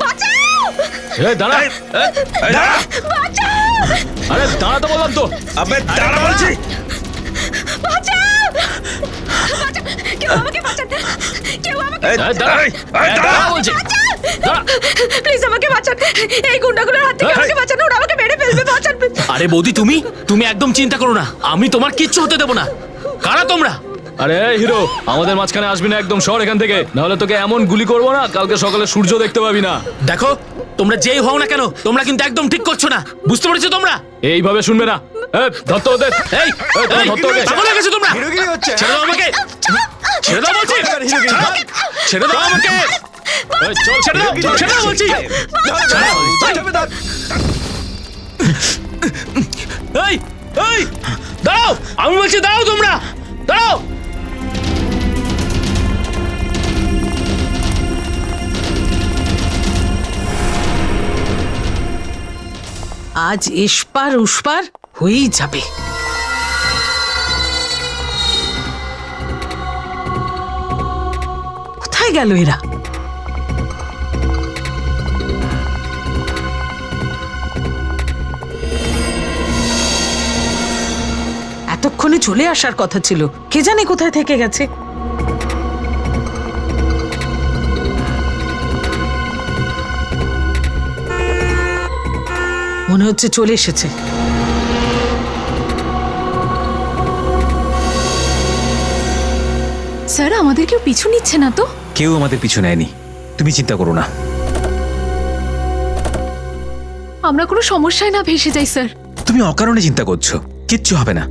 বাঁচাও! এই দাঁড়া, দাঁড়া! বাঁচাও! আরে দাঁড়া তো বললাম তো। আবে দাঁড়া বলছি। বাঁচাও! বাঁচাও! কেউ আমাকে বাঁচাতে, কেউ আমাকে এই, দাঁড়া, এই, এই, দাঁড়া! দাঁড়া বলছি। দাঁড়া। প্লিজ আমাকে বাঁচান, এই গুন্ডাগুলোর হাত থেকে আমাকে বাঁচান, ওরা আমাকে মেরে ফেলবে, বাঁচান please। আরে বৌদি তুমি একদম চিন্তা করো না, আমি তোমার কিচ্ছু হতে দেবো না। কারা তোমরা? আরে এই হিরো, আমাদের মাঝখানে আসবি না একদম, সর এখান থেকে, নাহলে তোকে এমন গুলি করবো না কালকে সকালে সূর্য দেখতে পাবি না। দেখো, তোমরা যেই হও না কেন, তোমরা কিন্তু একদম ঠিক করছো না, বুঝতে পেরেছো তোমরা? এইভাবে শুনবে না। ধরতে ওদের। এই তোমরা ধরতে ওদের। পাগল হয়ে গেছো তোমরা? হিরোগিরি হচ্ছে। ছেড়ে দাও আমাকে, ছেড়ে দাও বলছি, ছেড়ে দাও আমাকে, এই, চল ছেড়ে দাও, ছেড়ে দাও বলছি। এই এই দাঁড়াও, আমি বলছি দাঁড়াও, তোমরা দাঁড়াও। আজ এসপার উসপার হয়েই যাবে। কোথায় গেল এরা? এতক্ষণে চলে আসার কথা ছিল, কে জানে কোথায় থেকে গেছে। মনে হচ্ছে চলে এসেছে। স্যার, আমাদের কেউ পিছু নিচ্ছে না তো? কেউ আমাদের পিছু নেয়নি, তুমি চিন্তা করো না। আমরা কোনো সমস্যায় না ভেসে যাই স্যার। তুমি অকারণে চিন্তা করছো, কিচ্ছু হবে না।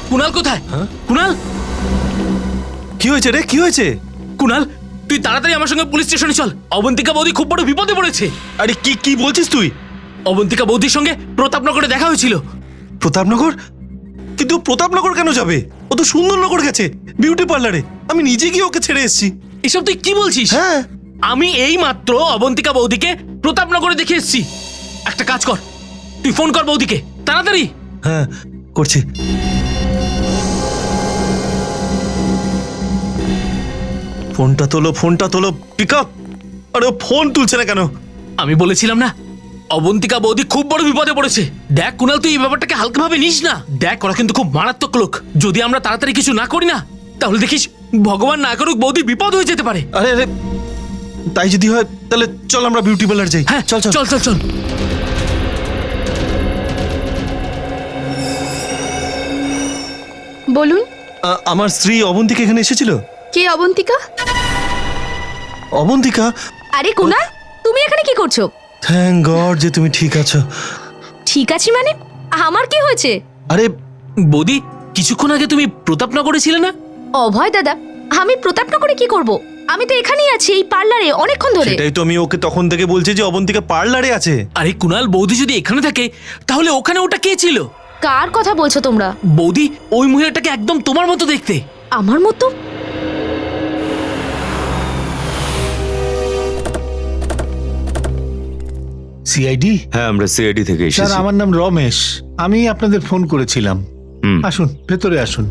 কুনাল কোথায়? কুনাল, কি হয়েছে রে, কি হয়েছে? কুনাল তুই তাড়াতাড়ি আমার সঙ্গে পুলিশ স্টেশনে চল। অবন্তিকা বৌদি খুব বড় বিপদে পড়েছে। আরে কি কি বলছিস তুই? অবন্তিকা বৌদির সঙ্গে প্রতাপনগরে দেখা হয়েছিল। প্রতাপনগর? কিন্তু প্রতাপনগর কেন যাবে? ও তো সুন্দরনগর গেছে বিউটি পার্লারে। আমি নিজে গিয়ে ওকে ছেড়ে এসেছি। এসব তুই কি বলছিস? হ্যাঁ। আমি এই মাত্র অবন্তিকা বৌদিকে প্রতাপনগরে দেখে এসেছি। একটা কাজ কর, তুই ফোন কর বৌদিকে তাড়াতাড়ি। হ্যাঁ, করছি। ফোনটা তোলো, ফোনটা তোলো, পিক আপ। আরে ও ফোন তুলছে না কেন? আমি বলেছিলাম না, অবন্তিকা বৌদি খুব বড় বিপদে পড়েছে। দেখ কুনাল, তুই এই ব্যাপারটাকে হালকাভাবে নিস না। দেখ, ওরা কিন্তু খুব মারাত্মক লোক। যদি আমরা তাড়াতাড়ি কিছু না করি না, তাহলে দেখিস ভগবান না করুক বৌদি বিপদ হয়ে যেতে পারে। আরে আরে, তাই যদি হয় তাহলে চল আমরা বিউটি পার্লার যাই। হ্যাঁ চল চল চল চল চল। বলুন, আমার স্ত্রী অবন্তিকা এখানে এসেছিল। কে অবন্তিকা? অবন্তিকা? আরে কুনাল, তুমি এখানে কি করছো? থ্যাংক গড যে তুমি ঠিক আছো। ঠিক আছি মানে? আমার কি হয়েছে? আরে বৌদি, কিছুক্ষণ আগে তুমি প্রতাপনগরে ছিলে না? অভয় দাদা, আমি প্রতাপনগরে কি করব? আমি তো এখানেই আছি, এই পার্লারে অনেকক্ষণ ধরে। সেটাই তো আমি ওকে তখন থেকে বলছি যে অবন্তিকা পার্লারে আছে। আরে কুনাল, বৌদি যদি এখানে থাকে তাহলে ওখানে ওটা কে ছিল? কার কথা বলছো তোমরা? বৌদি, ওই মহিলাটাকে একদম তোমার মতো দেখতে। আমার মতো? সিআইডি? হ্যাঁ, আমরা সিআইডি থেকে স্যার, এসেছি। আমার নাম রমেশ। আমি আপনাদের ফোন করেছিলাম। আসুন, ভেতরে আসুন।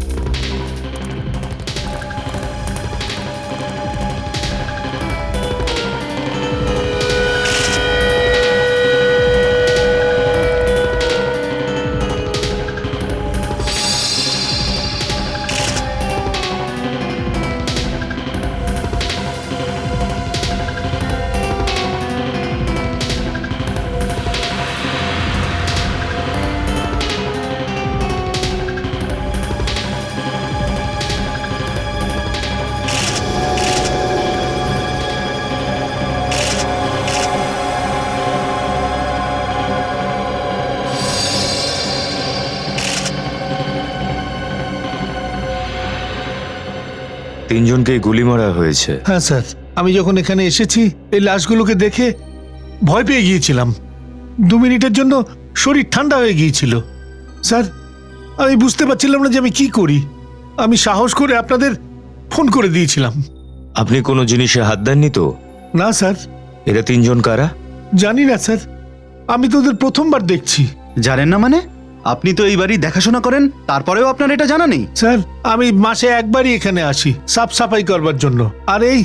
তিনজনকে গুলি মারা হয়েছে। হ্যাঁ স্যার, আমি যখন এখানে এসেছি এই লাশগুলোকে দেখে ভয় পেয়ে গিয়েছিলাম। 2 মিনিটের জন্য শরীর ঠান্ডা হয়ে গিয়েছিল। স্যার, আমি বুঝতে পারছিলাম না যে আমি কি করি। আমি সাহস করে আপনাদের ফোন করে দিয়েছিলাম। আপনি কোনো জিনিসে হাত দেননি তো? না স্যার। এরা তিনজন কারা? জানি না স্যার, আমি তো ওদের প্রথমবার দেখছি। জানেন না মানে? আপনি তো এই বাড়ি দেখাশোনা করেন, তারপরেও আপনার এটা জানা নেই? স্যার আমি মাসে একবারই এখানে আসি সাফ সাফাই করবার জন্য। আর এই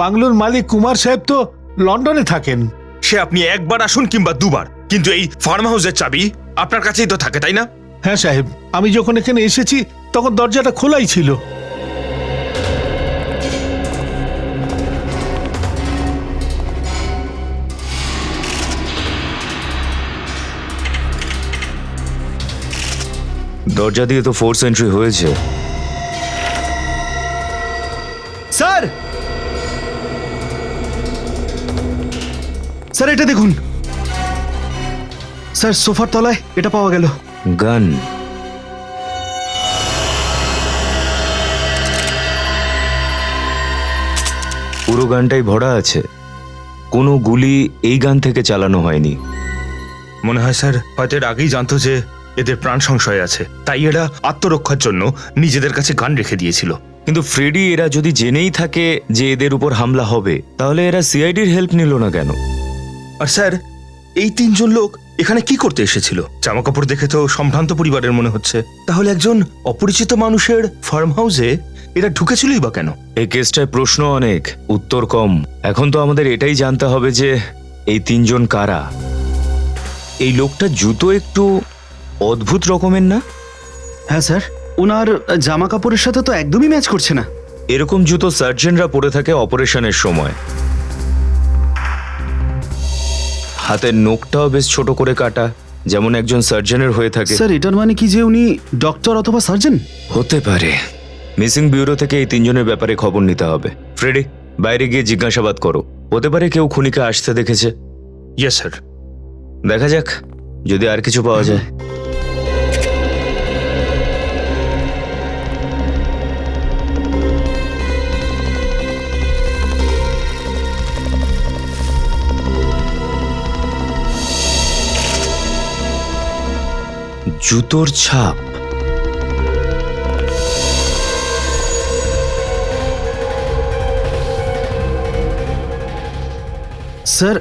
বাংলোর মালিক কুমার সাহেব তো লন্ডনে থাকেন। সে আপনি একবার আসুন কিংবা দুবার, কিন্তু এই ফার্ম হাউসের চাবি আপনার কাছেই তো থাকে, তাই না? হ্যাঁ সাহেব, আমি যখন এখানে এসেছি তখন দরজাটা খোলাই ছিল। দরজা দিয়ে তো ফোর্স এন্ট্রি হয়েছে। স্যার, স্যার এটা দেখুন। স্যার সোফার তলায় এটা পাওয়া গেল। গান। পুরো গানটাই ভরা আছে, কোনো গুলি এই গান থেকে চালানো হয়নি। মনে হয় স্যার হয়তো এর আগেই জানতো যে এদের প্রাণ সংশয় আছে, তাই এরা আত্মরক্ষার জন্য নিজেদের কাছে গান রেখে দিয়েছিল। কিন্তু ফ্রেডি, এরা যদি জেনেই থাকে যে এদের উপর হামলা হবে, তাহলে এরা সিআইডির হেল্প নিল না কেন? আর স্যার, এই তিনজন লোক এখানে কি করতে এসেছিল? জামা কাপড় দেখে তো সম্ভ্রান্ত পরিবারের মনে হচ্ছে। তাহলে একজন অপরিচিত মানুষের ফার্ম হাউসে এরা ঢুকেছিলই বা কেন? এই কেসটায় প্রশ্ন অনেক, উত্তর কম। এখন তো আমাদের এটাই জানতে হবে যে এই তিনজন কারা। এই লোকটা জুতো একটু অদ্ভুত রকমের না? হ্যাঁ স্যার, ওনার জামা কাপড়ের সাথে তো একদমই ম্যাচ করছে না। এরকম জুতো সার্জনরা পরে থাকে অপারেশনের সময়। হাতের নখটাও বেশ ছোট করে কাটা, যেমন একজন সার্জনের হয়ে থাকে। স্যার এটার মানে কি যে উনি ডক্টর অথবা সার্জন? হতে পারে। মিসিং ব্যুরো থেকে এই তিনজনের ব্যাপারে খবর নিতে হবে। ফ্রেডি, বাইরে গিয়ে জিজ্ঞাসাবাদ করো। হতে পারে কেউ খুনিকে আসতে দেখেছে। Yes sir. দেখা যাক যদি আর কিছু পাওয়া যায়। জুতোর ছাপ। স্যার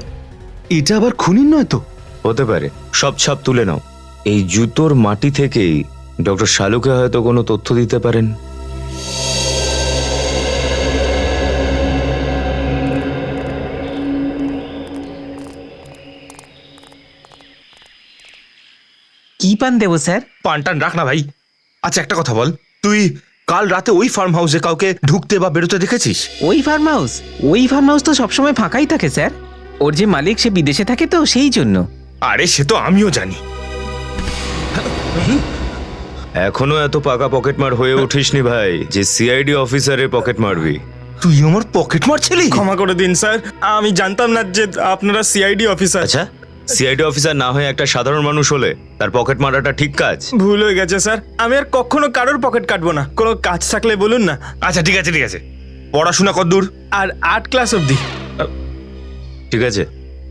এটা আবার খুনির নয় তো? হতে পারে। সব ছাপ তুলে নাও। এই জুতোর মাটি থেকেই ডক্টর শালুকে হয়তো কোনো তথ্য দিতে পারেন। কি পান দেবো স্যার? পানটান রাখ না ভাই। আচ্ছা একটা কথা বল, তুই কাল রাতে ওই ফার্ম হাউসে কাউকে ঢুকতে বা বেরোতে দেখেছিস? ওই ফার্ম হাউস তো সবসময় ফাঁকাই থাকে স্যার। ওর যে মালিক সে বিদেশে থাকে তো সেই জন্য। আরে সে তো আমিও জানি। এখনো এত পাকা পকেটমার হয়ে উঠিসনি ভাই যে সিআইডি অফিসারের পকেট মারবি। তুই আমার পকেট মারছিলি? ক্ষমা করে দিন স্যার, আমি জানতাম না যে আপনারা সিআইডি অফিসার। আচ্ছা, সিআইডি অফিসার না হয়ে একটা সাধারণ মানুষ হলে তার পকেট মারাটা ঠিক কাজ? ভুল হয়ে গেছে স্যার, আমি আর কখনো কারোর পকেট কাটবো না। কোনো কাজ থাকলে বলুন না। আচ্ছা ঠিক আছে ঠিক আছে। পড়াশোনা কতদূর? আর 8 ক্লাস অবধি। ঠিক আছে,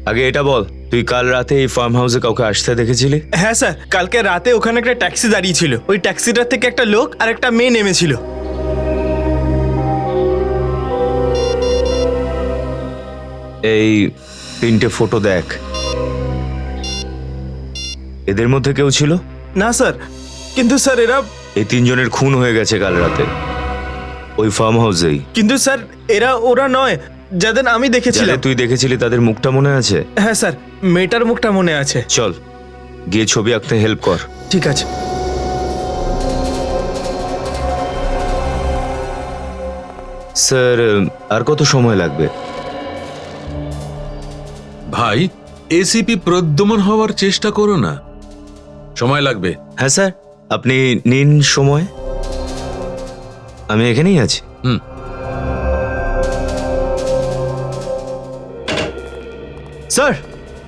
আগে এটা বল, তুই কাল রাতে এই ফার্ম হাউসে কাউকে আসতে দেখেছিলি? হ্যাঁ স্যার, কালকে রাতে ওখানে একটা ট্যাক্সি দাঁড়িয়ে ছিল। ওই ট্যাক্সিটার থেকে একটা লোক আর একটা মেয়ে নেমেছিল। এই 3টে ফটো দেখ। এদের মধ্যে কেউ ছিল? না স্যার, কিন্তু স্যার এরা। এই 3 জনের খুন হয়ে গেছে কাল রাতে ওই ফার্ম হাউসেই। কিন্তু স্যার ওরা নয় যাদের আমি দেখেছিলাম। তুই দেখেছিলি তাদের মুখটা মনে আছে? হ্যাঁ স্যার, মেয়েটার মুখটা মনে আছে। চল গিয়ে ছবি আঁকতে হেল্প কর। ঠিক আছে স্যার। আর কত সময় লাগবে? ভাই, এসিপি প্রদ্যুম্ন হওয়ার চেষ্টা করো না, সময় লাগবে। হ্যাঁ স্যার, আপনি নিন সময়, আমি এখানেই আছি। স্যার।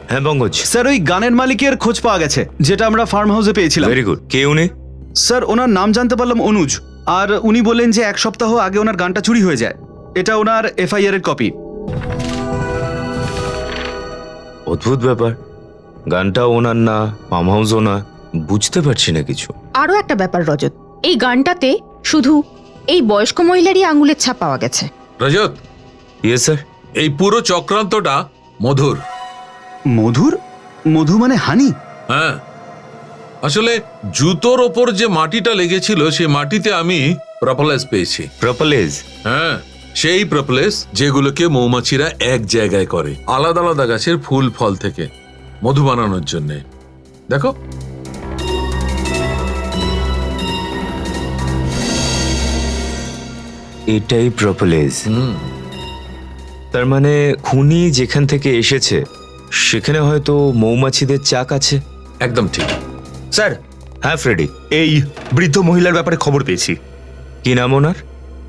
হ্যাঁ পঙ্কজ। স্যার ওই গানের মালিকের খোঁজ পাওয়া গেছে, যেটা আমরা ফার্ম হাউসে পেয়েছিলাম। Very good. কে উনি? স্যার ওনার নাম জানতে পারলাম অনুজ। আর উনি বললেন যে 1 সপ্তাহ আগে ওনার গানটা চুরি হয়ে যায়। এটা ওনার এফআইআর এর কপি। অদ্ভুত ব্যাপার, গানটা ওনার না, ফার্ম হাউসও না, বুঝতে পারছি না কিছু। আরো একটা ব্যাপার রজত, এই গানটাতে শুধু এই বয়স্ক মহিলারই আঙুলের ছাপ পাওয়া গেছে। রজত। Yes sir. এই পুরো চক্রান্তটা মধুর। মধুর? মধু মানে হানি? হ্যাঁ, আসলে জুতোর ওপর যে মাটিটা লেগেছিল সেই মাটিতে আমি প্রপোলেস পেয়েছি। প্রপোলেজ? হ্যাঁ, সেই প্রপোলেস যেগুলোকে মৌমাছিরা এক জায়গায় করে আলাদা আলাদা গাছের ফুল ফল থেকে মধু বানানোর জন্য। দেখো, এটাই প্রপোলেজ। তার মানে খুনি যেখান থেকে এসেছে সেখানে হয়তো মৌমাছিদের চাক আছে। একদম ঠিক। স্যার, হ্যাঁ ফ্রেডি? এই বৃদ্ধ মহিলার ব্যাপারে খবর পেয়েছি। কি নাম ওনার?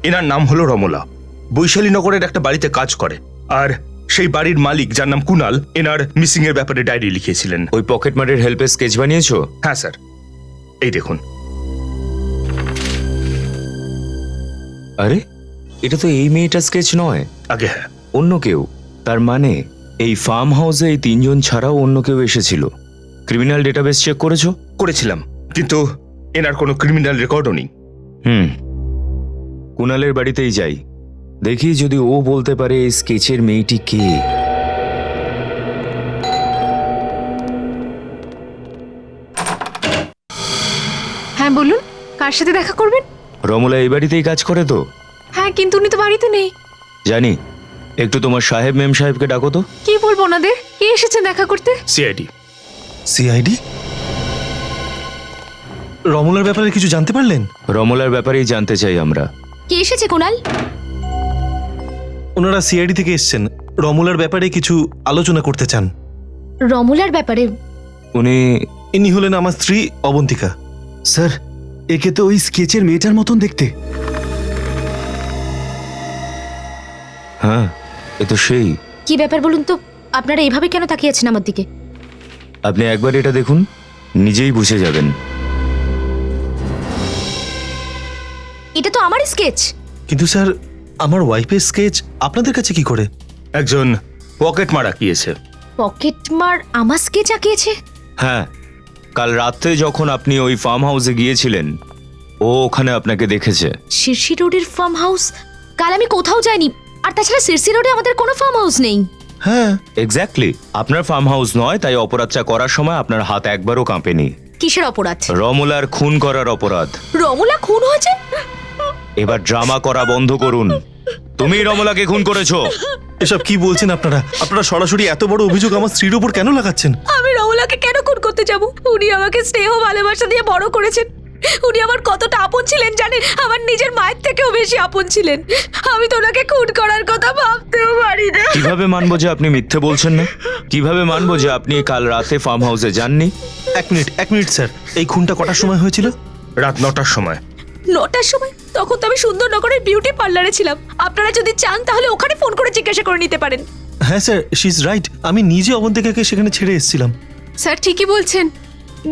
এনার নাম হলো রমলা। বৈশালীনগরের একটা বাড়িতে কাজ করে, আর সেই বাড়ির মালিক যার নাম কুনাল এনার মিসিং এর ব্যাপারে ডায়েরি লিখিয়েছিলেন। ওই পকেট মারের হেল্পে স্কেচ বানিয়েছো? হ্যাঁ স্যার, এই দেখুন। আরে, এটা তো এই মেয়েটা স্কেচ নয়। আগে হ্যাঁ, অন্য কেউ। তার মানে এই ফার্ম হাউসে এই তিনজন ছাড়াও অন্য কেউ এসেছিল। ক্রিমিনাল ডেটাবেস চেক করেছো? করেছিলাম, কিন্তু এনার কোনো ক্রিমিনাল রেকর্ডও নেই। কুনালের বাড়িতেই যাই, দেখি যদি ও বলতে পারে এই স্কেচের মেয়েটি কে। হ্যাঁ বলুন, কার সাথে দেখা করবেন? রমলা এই বাড়িতেই কাজ করে তো? হ্যাঁ, কিন্তু উনি তো বাড়িতে নেই। জানি, একটু তোমার সাহেব মেম সাহেবকে ডাকো তো। কি বলবো ওনাদের? কে এসেছেন দেখা করতে? সিআইডি। সিআইডি? রমলার ব্যাপারে কিছু জানতে পারলেন? রমলার ব্যাপারেই জানতে চাই আমরা। কে এসেছে কুনাল? ওনারা সিআইডি থেকে এসেছেন, রমলার ব্যাপারে কিছু আলোচনা করতে চান। রমলার ব্যাপারে? ইনি হলেন আমার স্ত্রী অবন্তিকা। স্যার, একে তো ওই স্কেচের মেয়েটার মতন দেখতে। হ্যাঁ, এ তো সেই। কি ব্যাপার বলুন তো? আপনারা এইভাবে কেন তাকিয়ে আছেন আমার দিকে? আপনি একবার এটা দেখুন, নিজেই বুঝে যাবেন। এটা তো আমারই স্কেচ। কিন্তু স্যার, আমার ওয়াইফের স্কেচ আপনাদের কাছে কি করে? একজন পকেট মার আঁকিয়েছে। পকেট মার আমার স্কেচ আঁকিয়েছে? হ্যাঁ, কাল রাতে যখন আপনি ওই ফার্ম হাউসে গিয়েছিলেন ও ওখানে আপনাকে দেখেছে। শিরশি রোডের ফার্ম হাউস? কাল আমি কোথাও যাইনি, আর তাছাড়া শিরশি রোডে আমাদের কোনো ফার্ম হাউস নেই। হ্যাঁ এক্স্যাক্টলি, আপনার ফার্ম হাউস নয়, তাই অপরাধটা করার সময় আপনার হাত একবারও কাঁপেনি। কিসের অপরাধ? রমলার খুন করার অপরাধ। রমলা খুন হয়েছে? এবার ড্রামা করা বন্ধ করুন। তুমি রমলাকে খুন করেছো। এসব কি বলছেন আপনারা? আপনারা সরাসরি এত বড় অভিযোগ আমার স্ত্রীর উপর কেন লাগাচ্ছেন? আমি রমলাকে কেন খুন করতে যাব? উনি আমাকে স্নেহ ভালোবাসা দিয়ে বড় করেছেন। উনি আমার কতটা আপন ছিলেন জানেন? আমার নিজের মায়ের থেকেও বেশি আপন ছিলেন। আমি তো ওনাকে খুন করার কথা ভাবতেও পারি না। কিভাবে মানবো যে আপনি মিথ্যে বলছেন না? কিভাবে মানবো যে আপনি কাল রাতে ফার্ম হাউসে যাননি? এক মিনিট স্যার, এই খুনটা কটার সময় হয়েছিল? রাত 9টার সময়। 9টার সময়? তখন তো আমি সুন্দরনগরের বিউটি পার্লারে ছিলাম। আপনারা যদি চান তাহলে ওখানে ফোন করে জিজ্ঞাসা করে নিতে পারেন। হ্যাঁ স্যার, শি ইজ রাইট। আমি নিজে অবন্তিকাকে সেখানে ছেড়ে এসেছিলাম। স্যার ঠিকই বলছেন,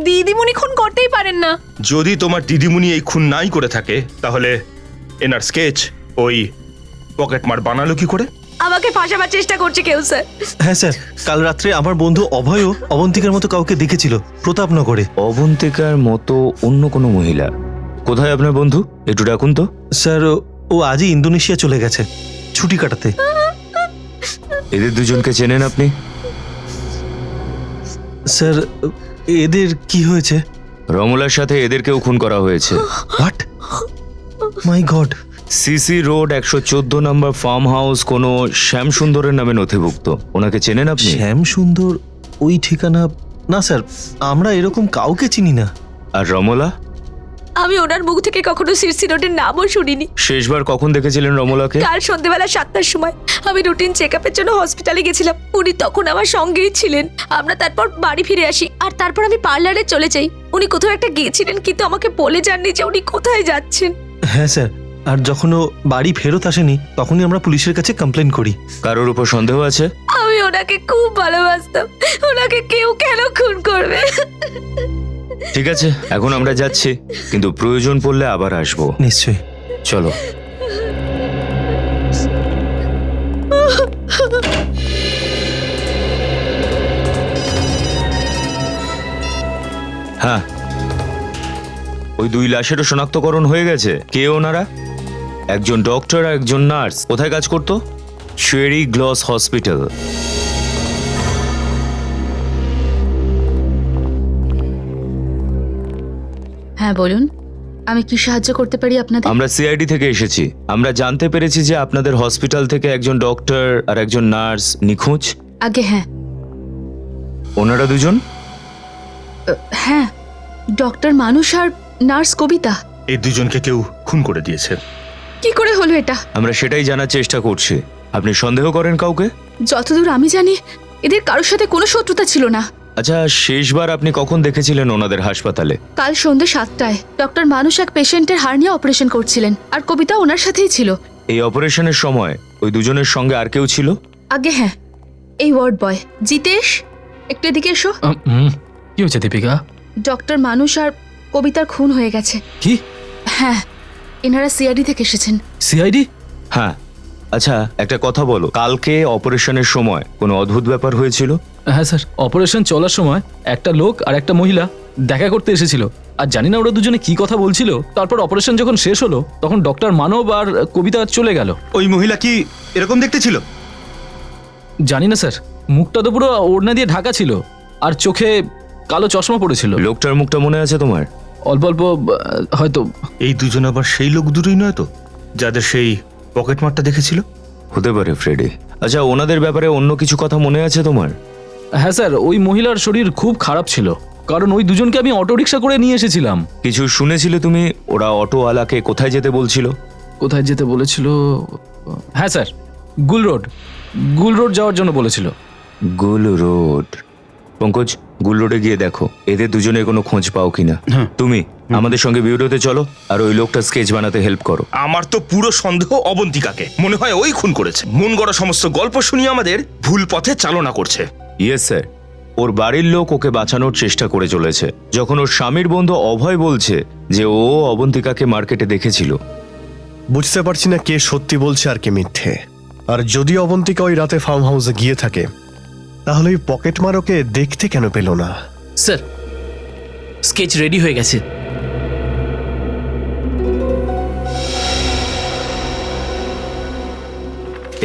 দিদিমণি খুন করতেই পারেন না। যদি তোমার দিদিমণি এই খুন নাই করে থাকে তাহলে এনার স্কেচ ওই পকেট মার বানালো কি করে? আমাকে ফাঁসাবার চেষ্টা করছে কেউ স্যার। হ্যাঁ স্যার, কাল রাত্রে আমার বন্ধু অভয়ও অবন্তিকার মতো কাউকে দেখেছিল প্রতাপনগরে। অবন্তিকার মতো অন্য কোনো মহিলা? কোথায় আপনার বন্ধু? একটু ডাকুন তো। স্যার, ও আজই ইন্দোনেশিয়া চলে গেছে ছুটি কাটাতে। এদের দুজনকে চেনেন আপনি? স্যার, এদের কি হয়েছে? রমলার সাথে এদেরকেও খুন করা হয়েছে। What? My god! CC road 114 number farm house কোনো শ্যাম সুন্দরের নামে নথিভুক্ত। ওনাকে চেনেন আপনি? শ্যাম সুন্দর? ওই ঠিকানা? না স্যার, আমরা এরকম কাউকে চিনি না। আর রমলা? আমি ওনার মুখ থেকে কখনো শিরশি রোডের নামও শুনিনি। শেষবার কখন দেখেছিলেন রমলাকে? কাল সন্ধ্যেবেলা 7টার সময়। আমি রুটিন চেকআপের জন্য হসপিটালে গেছিলাম, উনি তখন আমার সঙ্গেই ছিলেন। আমরা তারপর বাড়ি ফিরে আসি, আর তারপর আমি পার্লারে চলে যাই। উনি কোথাও একটা গিয়েছিলেন, কিন্তু আমাকে বলে যাননি যে উনি কোথায় যাচ্ছেন। হ্যাঁ স্যার, আর যখন ও বাড়ি ফেরত আসেনি তখনই আমরা পুলিশের কাছে কমপ্লেন করি। কারোর উপর সন্দেহ আছে? আমি ওনাকে খুব ভালোবাসতাম, ওনাকে কেউ কেন খুন করবে? ঠিক আছে, এখন আমরা যাচ্ছি, কিন্তু প্রয়োজন পড়লে আবার আসবো। নিশ্চয়ই, চলো। হ্যাঁ, ওই 2 লাশেরও শনাক্তকরণ হয়ে গেছে। কে ওনারা? একজন ডক্টর আর একজন নার্স। কোথায় কাজ করতো? Cherry gloss hospital. হ্যাঁ বলুন, আমি কি সাহায্য করতে পারি আপনাদের? আমরা সিআইডি থেকে এসেছি। আমরা জানতে পেরেছি যে আপনাদের হসপিটাল থেকে একজন ডক্টর আর একজন নার্স নিখোঁজ। আগে হ্যাঁ। ওনারা দুজন? হ্যাঁ, ডক্টর মানুষ আর নার্স কবিতা। এই দুজনকে কেউ খুন করে দিয়েছে। কি করে হলো এটা? আমরা সেটাই জানার চেষ্টা করছি। আপনি সন্দেহ করেন কাউকে? যতদূর আমি জানি এদের কারোর সাথে কোনো শত্রুতা ছিল না। আচ্ছা, শেষবার আপনি কখন দেখেছিলেন ওনাদের হাসপাতালে? কাল সন্ধ্যে 7টায় ডক্টর মানুষ এক পেশেন্টের হার্নিয়া অপারেশন করছিলেন, আর কবিতা ওনার সাথেই ছিল। এই অপারেশনের সময় ওই দুজনের সঙ্গে আর কেউ ছিল? আগে হ্যাঁ, এই ওয়ার্ড বয় জিতেশ, একটু এদিকে এসো। কি হয়েছে দীপিকা? ডক্টর মানুষ আর কবিতার খুন হয়ে গেছে। কি? হ্যাঁ, এনারা সিআইডি থেকে এসেছেন। সিআইডি? হ্যাঁ। আচ্ছা, একটা কথা বলো, কালকে অপারেশনের সময় কোনো অদ্ভুত ব্যাপার হয়েছিল? হ্যাঁ স্যার, অপারেশন চলার সময় একটা লোক আর একটা মহিলা দেখা করতে এসেছিল, আর জানি না ওরা দুজনে কি কথা বলছিল। তারপর অপারেশন যখন শেষ হলো তখন ডক্টর মানব আর কবিতা চলে গেল। ওই মহিলা কি এরকম দেখতে ছিল? জানি না স্যার, মুখটা তো পুরো ওড়না দিয়ে ঢাকা ছিল আর চোখে কালো চশমা পড়েছিল। লোকটার মুখটা মনে আছে তোমার? অল্প অল্প হয়তো। এই দুজন আবার সেই লোক দুটোই নয় তো, যাদের সেই পকেট মারটা দেখেছিল? হতে পারে ফ্রেডি। আচ্ছা, ওনাদের ব্যাপারে অন্য কিছু কথা মনে আছে তোমার? হ্যাঁ স্যার, ওই মহিলার শরীর খুব খারাপ ছিল, কারণ ওই দুজনকে আমি অটো রিক্সা করে নিয়ে এসেছিলাম। কিছু শুনেছিলে তুমি ওরা অটোওয়ালাকে কোথায় যেতে বলছিল? কোথায় যেতে বলেছিল? হ্যাঁ স্যার, গুল রোড যাওয়ার জন্য বলেছিল। গুল রোড? পঙ্কজ, গুল রোডে গিয়ে দেখো এদের দুজনের কোনো খোঁজ পাও কিনা। তুমি আমাদের সঙ্গে বিউরোতে চলো আর ওই লোকটা স্কেচ বানাতে হেল্প করো। আমার তো পুরো সন্দেহ অবন্তিকাকে, মনে হয় ওই খুন করেছে। মন গড়া সমস্ত গল্প শুনিয়ে আমাদের ভুল পথে চালনা করছে। ইয়েস স্যার, ওর বাড়ির লোক ওকে বাঁচানোর চেষ্টা করে চলেছে। যখন ওর স্বামীর বন্ধু অভয় বলছে যে ও অবন্তিকাকে মার্কেটে দেখেছিল। বুঝতে পারছি না কে সত্যি বলছে আর কে মিথ্যে। আর যদি অবন্তিকা ওই রাতে ফার্ম হাউসে গিয়ে থাকে, তাহলে ওই পকেট মারোকে দেখতে কেন পেল না? স্যার, স্কেচ রেডি হয়ে গেছে।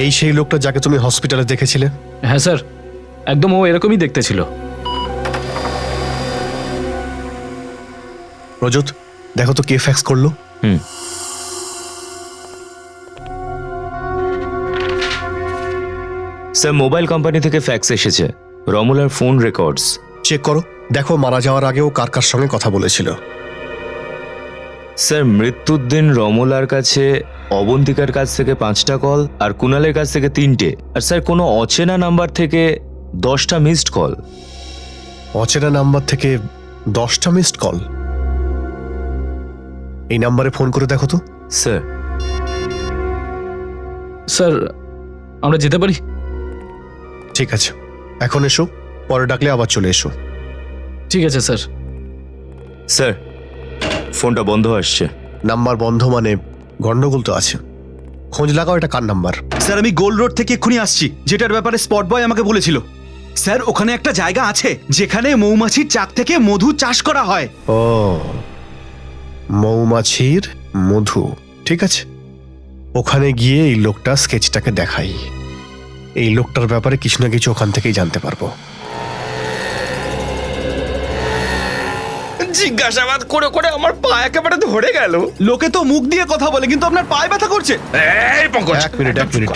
এই সেই লোকটা যাকে তুমি হসপিটালে দেখেছিলে? হ্যাঁ স্যার, একদম ও এরকমই দেখতে ছিল। রজত, দেখো তো কে ফ্যাক্স করলো। স্যার, মোবাইল কোম্পানি থেকে ফ্যাক্স এসেছে, রমলার ফোন রেকর্ডস। চেক করো, দেখো মারা যাওয়ার আগেও কার কার সঙ্গে কথা বলেছিল। স্যার, মৃত্যুর দিন রমলার কাছে অবন্তিকার কাছ থেকে 5টা কল আর কুনালের কাছ থেকে 3টে, আর স্যার কোনো অচেনা নাম্বার থেকে 10টা মিসড কল। অচেনা নাম্বার থেকে 10টা মিসড কল? এই নাম্বারে ফোন করে দেখো তো। স্যার। স্যার, আমরা যেতে পারি? ঠিক আছে, এখন এসো, পরে ডাকলে আবার চলে এসো। ঠিক আছে স্যার। স্যার, ফোনটা বন্ধ আসছে। নাম্বার বন্ধ মানে গন্ডগোল তো আছে। খোঁজ লাগাও, এটা কার নাম্বার? স্যার, আমি গোল রোড থেকে এক্ষুনি আসছি, যেটার ব্যাপারে স্পট বয় আমাকে বলেছিল। স্যার, ওখানে একটা জায়গা আছে যেখানে মৌমাছির চাক থেকে মধু চাষ করা হয়। ও, মৌমাছির মধু, ঠিক আছে। ওখানে গিয়ে এই লোকটা স্কেচটাকে দেখাই। এই লোকটার ব্যাপারে কিছু না কিছু ওখান থেকেই জানতে পারবো। জিজ্ঞাসাবাদ করে করে আমার পা একেবারে ধরে গেল। লোকে তো মুখ দিয়ে কথা বলে, কিন্তু আপনার পায়ে ব্যথা করছে। এই পঙ্কজ, এক মিনিট।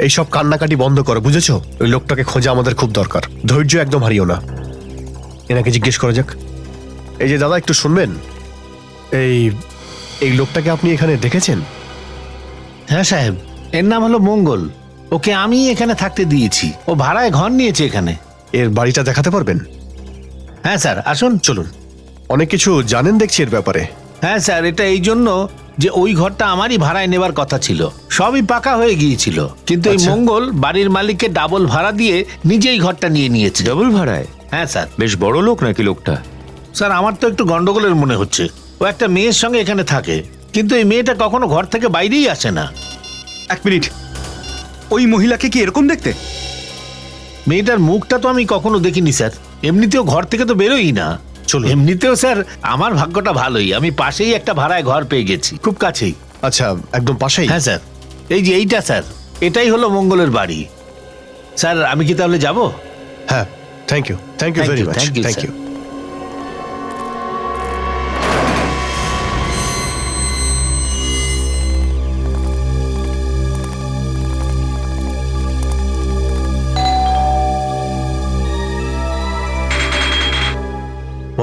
এইসব কান্নাকাটি বন্ধ করো, বুঝেছো? ওই লোকটাকে খোঁজা আমাদের খুব দরকার। ধৈর্য একদম হারিও না। এনাকে জিজ্ঞেস করা যাক। এই যে দাদা, একটু শুনবেন, এই লোকটাকে আপনি এখানে দেখেছেন? হ্যাঁ সাহেব, এর নাম হলো মঙ্গল। ওকে আমি এখানে থাকতে দিয়েছি, ও ভাড়ায় ঘর নিয়েছে এখানে। এর বাড়িটা দেখাতে পারবেন? হ্যাঁ স্যার, আসুন। চলুন, অনেক কিছু জানেন দেখছি এর ব্যাপারে। হ্যাঁ স্যার, এটা এই জন্য যে ওই ঘরটা আমারই ভাড়ায় নেবার কথা ছিল, সবই পাকা হয়ে গিয়েছিল, কিন্তু এই মঙ্গল বাড়ির মালিককে ডাবল ভাড়া দিয়ে নিজেই ঘরটা নিয়ে নিয়েছে। ডাবল ভাড়ায়? হ্যাঁ স্যার। বেশ বড় লোক নাকি লোকটা? স্যার, আমার তো একটু গন্ডগোলের মনে হচ্ছে। ও একটা মেয়ের সঙ্গে এখানে থাকে, কিন্তু এই মেয়েটা কখনো ঘর থেকে বাইরেই আসে না। এক মিনিট, ওই মহিলাকে কি এরকম দেখতে? মেয়েটার মুখটা তো আমি কখনো দেখিনি স্যার। এমনিতেও ঘর থেকে তো বেরোই না। চলুন। এমনিতেও স্যার আমার ভাগ্যটা ভালোই, আমি পাশেই একটা ভাড়ায় ঘর পেয়ে গেছি, খুব কাছেই। আচ্ছা, একদম পাশেই? হ্যাঁ স্যার, এই যে এইটা স্যার, এটাই হলো মঙ্গলের বাড়ি। স্যার, আমি কি তাহলে যাব? হ্যাঁ, thank you very much. Thank you.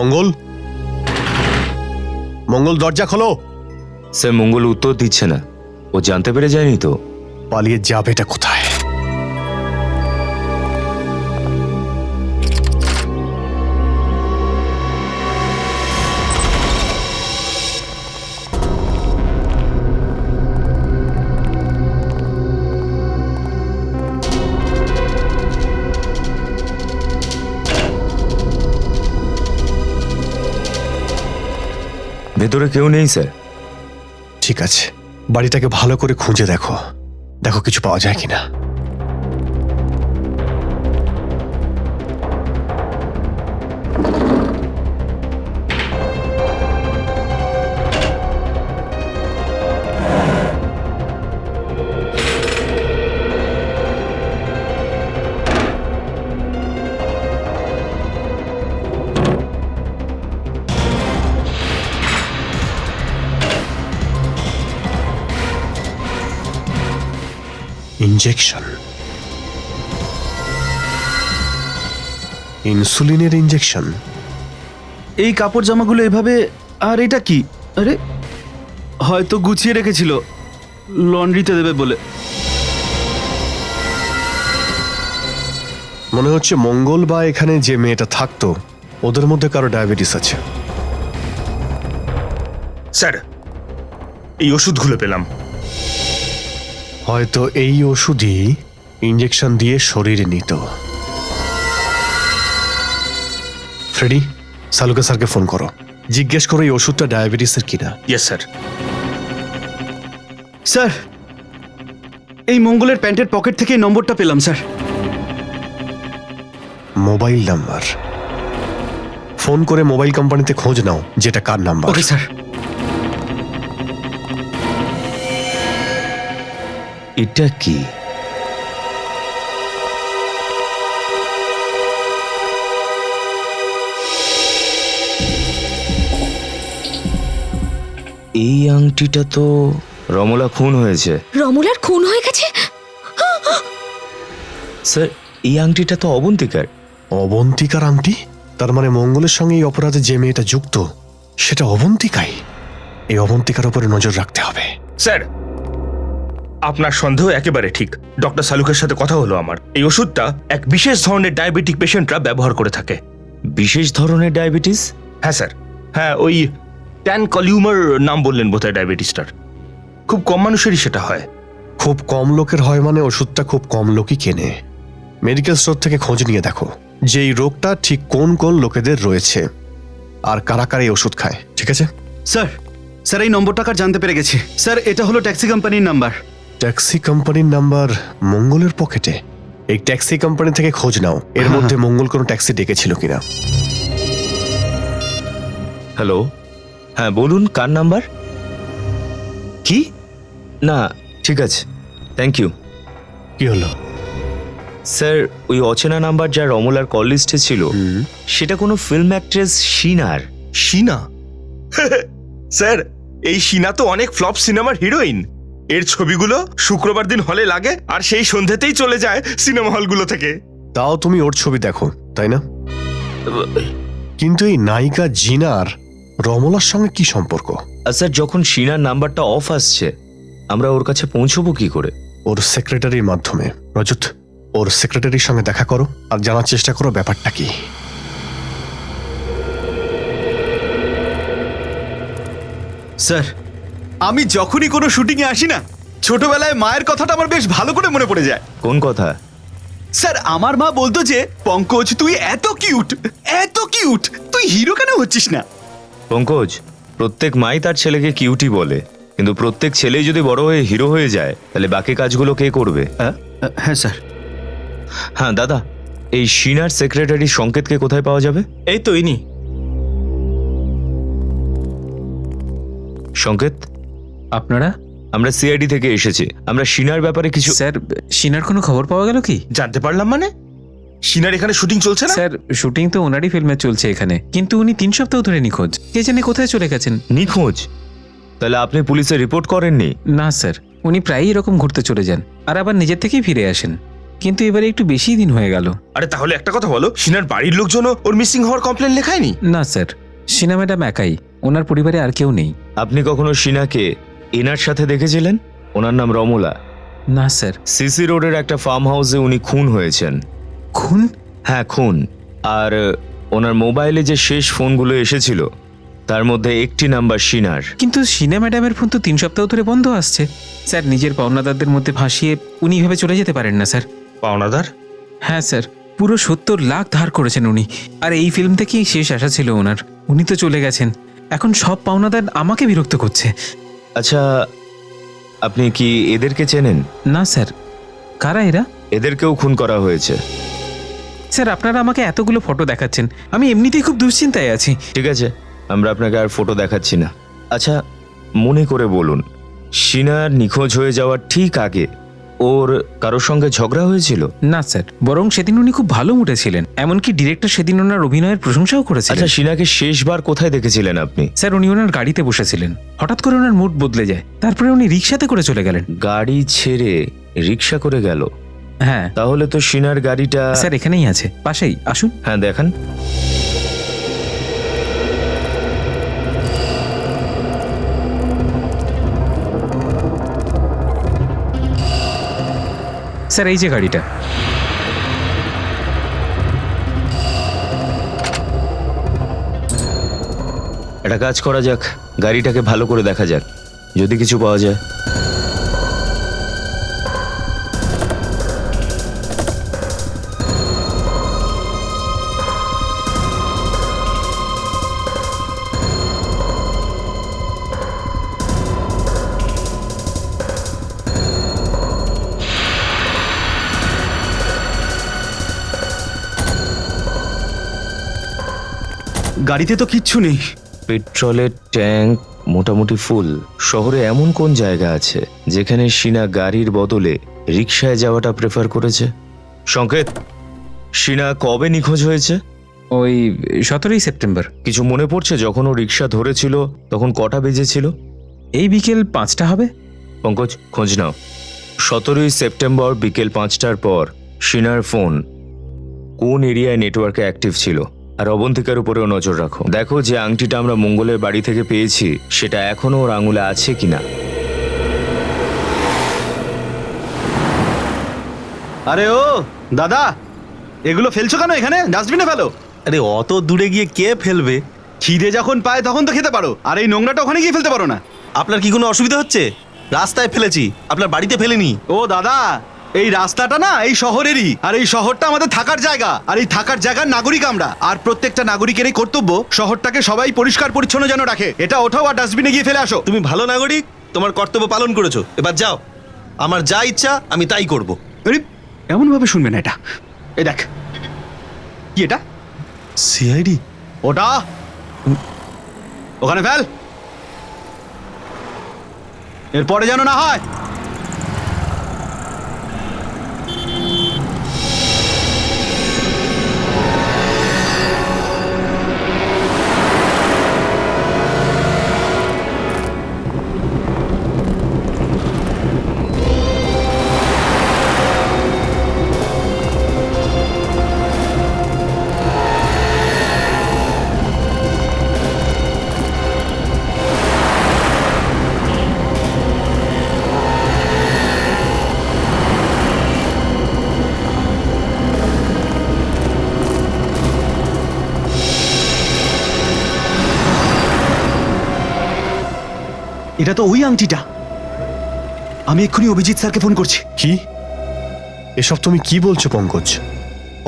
Mangal, Mangal দরজা খোলো। স্যার মঙ্গল উত্তর দিচ্ছে না। ও জানতে পেরে যায়নি তো? পালিয়ে যাবেটা কোথায়? ভেতরে কেউ নেই স্যার। ঠিক আছে, বাড়িটাকে ভালো করে খুঁজে দেখো, দেখো কিছু পাওয়া যায় কিনা। ইনজেকশন, ইনসুলিনের ইনজেকশন। এই কাপড় জামাগুলো এভাবে, আর এটা কি? আরে হয়তো গুছিয়ে রেখেছিল লন্ড্রিতে দেবে বলে। মনে হচ্ছে মঙ্গল বা এখানে যে মেয়েটা থাকতো ওদের মধ্যে কারো ডায়াবেটিস আছে। স্যার, এই ওষুধগুলো পেলাম। হয়তো এই ওষুধই ইনজেকশন দিয়ে শরীরে নিত। ফ্রেডি, সালুকা স্যারকে ফোন করো, জিজ্ঞেস করো এই ওষুধটা ডায়াবেটিসের কিনা। Yes sir. স্যার, এই মঙ্গলের প্যান্টের পকেট থেকে এই নম্বরটা পেলাম স্যার। Mobile number. ফোন করে মোবাইল কোম্পানিতে খোঁজ নাও যেটা কার নাম্বার। Okay sir. এটা কি? এই আংটিটা তো রমলা খুন হয়েছে। রমলার খুন হয়ে গেছে? স্যার, এই আংটিটা তো অবন্তিকার। অবন্তিকার আংটি? তার মানে মঙ্গলের সঙ্গে এই অপরাধে যে মেয়েটা যুক্ত সেটা অবন্তিকাই। এই অবন্তিকার উপরে নজর রাখতে হবে। স্যার, আপনার সন্দেহ একেবারে ঠিক। ডক্টর সালুকের সাথে কথা হলো আমার। এই ওষুধটা এক বিশেষ ধরনের ডায়াবেটিক পেশেন্টরা ব্যবহার করে থাকে। বিশেষ ধরনের ডায়াবেটিস? হ্যাঁ স্যার, হ্যাঁ, ওই ট্যান কলিউমার নাম বললেন বোধহয় ডায়াবেটিসটার। খুব কম মানুষেরই সেটা হয়। খুব কম লোকের হয় মানে ওষুধটা খুব কম লোকই কেনে। মেডিকেল স্টোর থেকে খোঁজ নিয়ে দেখো যে এই রোগটা ঠিক কোন কোন লোকেদের রয়েছে আর কারা কারা এই ওষুধ খায়। ঠিক আছে স্যার? স্যার, এই নম্বরটা কার জানতে পেরে গেছি স্যার। এটা হলো ট্যাক্সি কোম্পানির নাম্বার। ট্যাক্সি কোম্পানির নাম্বার মঙ্গলের পকেটে? এই ট্যাক্সি কোম্পানি থেকে খোঁজ নাও এর মধ্যে মঙ্গল কোনো ট্যাক্সি ডেকেছিল কিনা। হ্যালো, হ্যাঁ বলুন, কার নাম্বার? কি? না, ঠিক আছে, থ্যাংক ইউ। কি হলো? স্যার, ওই অচেনা নাম্বার যা রমলার কল লিস্টে ছিল সেটা কোনো ফিল্ম অ্যাক্ট্রেস শিনার। শিনা? স্যার, এই শিনা তো অনেক ফ্লপ সিনেমার হিরোইন। এর ছবিগুলো শুক্রবার দিন হলে লাগে আর সেই সন্ধ্যেতেই চলে যায় সিনেমা হলগুলো থেকে। তাও তুমি ওর ছবি দেখো, তাই না? কিন্তু এই নায়িকা জিনার রমলার সঙ্গে কি সম্পর্ক? স্যার, যখন শিনার নাম্বারটা অফ আসছে আমরা ওর কাছে পৌঁছবো কি করে? ওর সেক্রেটারির মাধ্যমে। রজত, ওর সেক্রেটারির সঙ্গে দেখা করো আর জানার চেষ্টা করো ব্যাপারটা কি। স্যার, আমি যখনই কোনো শুটিংয়ে আসি না, ছোটবেলায় মায়ের কথাটা আমার বেশ ভালো করে মনে পড়ে যায়। কোন কথা? স্যার, আমার মা বলতো যে পঙ্কজ তুই এত কিউট, এত কিউট, তুই হিরো কেন হচ্ছিস না? পঙ্কজ, প্রত্যেক মাই তার ছেলেকে কিউটি বলে, কিন্তু প্রত্যেক ছেলেই যদি বড় হয়ে হিরো হয়ে যায় তাহলে বাকি কাজগুলো কে করবে? হ্যাঁ স্যার। হ্যাঁ দাদা, এই শিনার সেক্রেটারি সংকেতকে কোথায় পাওয়া যাবে? এই তো ইনি। সংকেত, আপনারা? আমরা সিআইডি থেকে এসেছি। আমরা শিনার ব্যাপারে কিছু। স্যার, শিনার কোনো খবর পাওয়া গেল কি? জানতে পারলাম মানে? শিনার এখানে শুটিং চলছে না? স্যার, শুটিং তো ওনারই ফিল্মে চলছে এখানে, কিন্তু উনি 3 সপ্তাহ ধরে নিখোঁজ। কে জানে কোথায় চলে গেছেন। নিখোঁজ? তাহলে আপনি পুলিশে রিপোর্ট করেননি? না স্যার, উনি প্রায়ই এরকম ঘুরতে চলে যান আর আবার নিজের থেকেই ফিরে আসেন। কিন্তু এবারে একটু বেশি দিন হয়ে গেল। আরে তাহলে একটা কথা বলো, সিনার বাড়ির লোকজনও ওর মিসিং হওয়ার কমপ্লেন লেখায়নি? না স্যার, সিনা ম্যাডাম একাই, ওনার পরিবারে আর কেউ নেই। আপনি কখনো সিনাকে এনার সাথে দেখেছিলেন? ওনার নাম রমলা। না স্যার। সিসি রোডের একটা ফার্ম হাউসে উনি খুন হয়েছেন। খুন? হ্যাঁ, খুন। আর ওনার মোবাইলে যে শেষ ফোনগুলো এসেছিল তার মধ্যে একটি নাম্বার সিনার। কিন্তু সিনা ম্যাডামের ফোন তো 3 সপ্তাহ ধরে বন্ধ আসছে। স্যার, নিজের পাওনাদারদের মধ্যে ফাঁসিয়ে উনি এভাবে চলে যেতে পারেন না স্যার। পাওনাদার? হ্যাঁ স্যার, পুরো 70 লাখ ধার করেছেন উনি। আর এই ফিল্ম থেকেই শেষ আশা ছিল ওনার। উনি তো চলে গেছেন, এখন সব পাওনাদার আমাকে বিরক্ত করছে। আচ্ছা, আপনি কি এদেরকে চেনেন? না স্যার। কারা এরা? এদেরকেও খুন করা হয়েছে। স্যার, আপনারা আমাকে এতগুলো ফটো দেখাচ্ছেন, আমি এমনিতেই খুব দুশ্চিন্তায় আছি। ঠিক আছে, আমরা আপনাকে আর ফটো দেখাচ্ছি না। আচ্ছা, মনে করে বলুন, সিনার নিখোঁজ হয়ে যাওয়ার ঠিক আগে ওর কারোর সঙ্গে ঝগড়া হয়েছিল? না স্যার, বরং সেদিন উনি খুব ভালো মুডে ছিলেন, এমনকি ডিরেক্টর সেদিন ওনার অভিনয়ের প্রশংসাও করেছিলেন। আচ্ছা, সিনাকে শেষবার কোথায় দেখেছিলেন আপনি? স্যার, উনি ওনার গাড়িতে বসেছিলেন, হঠাৎ করে ওনার মুড বদলে যায়, তারপরে উনি রিক্সাতে করে চলে গেলেন। গাড়ি ছেড়ে রিক্সা করে গেল? হ্যাঁ। তাহলে তো সিনার গাড়িটা স্যার এখানেই আছে, পাশেই, আসুন। হ্যাঁ, দেখান। স্যার, এই যে গাড়িটা। একটা কাজ করা যাক, গাড়িটাকে ভালো করে দেখা যাক, যদি কিছু পাওয়া যায়। গাড়িতে তো কিচ্ছু নেই। পেট্রোলের ট্যাঙ্ক মোটামুটি ফুল। শহরে এমন কোন জায়গা আছে যেখানে সিনা গাড়ির বদলে রিক্সায় যাওয়াটা প্রেফার করেছে? সংকেত, সিনা কবে নিখোঁজ হয়েছে? ওই 17ই সেপ্টেম্বর। কিছু মনে পড়ছে যখন ও রিক্সা ধরেছিল তখন কটা বেজেছিল? এই বিকেল 5টা হবে। পঙ্কজ, খোঁজ নাও। 17ই সেপ্টেম্বর বিকেল 5টার পর সিনার ফোন কোন এরিয়ায় নেটওয়ার্কে অ্যাক্টিভ ছিল? আর অবন্তিকার উপরেও নজর রাখো। দেখো যে আংটিটা আমরা মঙ্গলের বাড়ি থেকে পেয়েছি সেটা এখনো ওর আঙুলে আছে কিনা। আরে ও দাদা, এগুলো ফেলছো কেন এখানে? ডাস্টবিনে ফেলো। আরে অত দূরে গিয়ে কে ফেলবে? খিদে যখন পায় তখন তো খেতে পারো, আর এই নোংরাটা ওখানে গিয়ে ফেলতে পারো না। আপনার কি কোনো অসুবিধা হচ্ছে? রাস্তায় ফেলেছি, আপনার বাড়িতে ফেলেনি। ও দাদা, এই রাস্তাটা না এই শহরেরই, আর এই শহরটা আমাদের থাকার জায়গা, আর এই থাকার জায়গার নাগরিক আমরা। আর প্রত্যেকটা নাগরিকেরই কর্তব্য শহরটাকে সবাই পরিষ্কার পরিচ্ছন্ন যেন রাখে। এটা ওঠাও আর ডাস্টবিনে গিয়ে ফেলে আসো। তুমি ভালো নাগরিক, তোমার কর্তব্য পালন করেছো, এবার যাও। আমার যা ইচ্ছা আমি তাই করব। এমন ভাবে শুনবে না এটা। এই দেখ, কি এটা? সিআইডি? ওটা ওখানে ফেল, এরপরে যেন না হয়। এটা তো ওই আংটিটা। আমি এক্ষুনি অভিজিৎ স্যারকে ফোন করছি। কি এসব তুমি কি বলছো পঙ্কজ?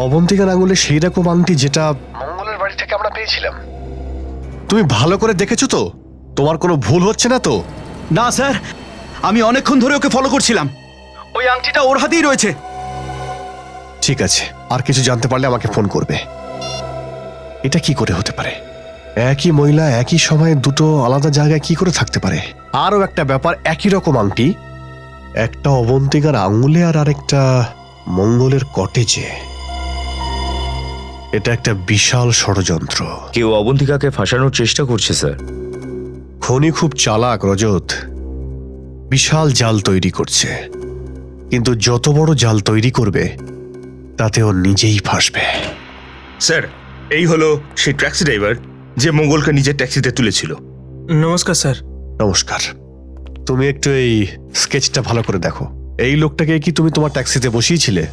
অবন্তিকার আঙুলে সেই রকম আংটি যেটা মঙ্গলের বাড়ি থেকে আমরা পেয়েছিলাম। তুমি ভালো করে দেখেছো তো? তোমার কোনো ভুল হচ্ছে না তো? না স্যার, আমি অনেকক্ষণ ধরে ওকে ফলো করছিলাম, ওই আংটিটা ওর হাতেই রয়েছে। ঠিক আছে, আর কিছু জানতে পারলে আমাকে ফোন করবে। এটা কি করে হতে পারে? একই মহিলা একই সময়ে দুটো আলাদা জায়গায় কি করে থাকতে পারে? আরও একটা ব্যাপার, একই রকম আংটি, একটা অবন্তিকার আঙুলে আর আরেকটা মঙ্গলের কটেজে। এটা একটা বিশাল ষড়যন্ত্র। কেউ অবন্তিকাকে ফাঁসানোর চেষ্টা করছে স্যার। খনি খুব চালাক রজত, বিশাল জাল তৈরি করছে। কিন্তু যত বড় জাল তৈরি করবে তাতে ও নিজেই ফাঁসবে। স্যার, এই হলো সেই ট্যাক্সি ড্রাইভার যে মঙ্গলকে নিজের ট্যাক্সিতে তুলেছিল। নমস্কার স্যার। নমস্কার। তুমি একটু এই স্কেচটা ভালো করে দেখো। এই লোকটাকে কি তুমি তোমার ট্যাক্সিতে বসিয়েছিলে?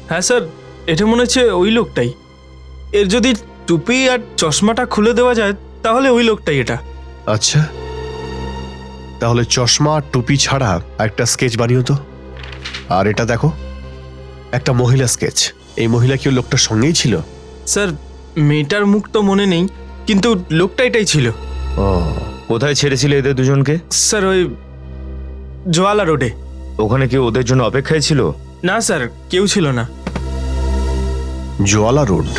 হ্যাঁ স্যার, এটা মনে হচ্ছে ওই লোকটাই। এর যদি টুপি আর চশমাটা খুলে দেওয়া যায় তাহলে ওই লোকটাই এটা। আচ্ছা, তাহলে চশমা আর টুপি ছাড়া একটা স্কেচ বানিও তো। আর এটা দেখো, একটা মহিলা স্কেচ। এই মহিলা কি ওই লোকটার সঙ্গেই ছিল? স্যার, মেয়েটার মুখ তো মনে নেই, কিন্তু লোকটা এটাই ছিল। ও, কোথায় ছেড়েছিলে এদের দুজনকে? স্যার, ওই জোয়ালা রোডে। ওখানে কি ওদের জন্য অপেক্ষায় ছিল? না স্যার, কেউ ছিল না। জোয়ালা রোড।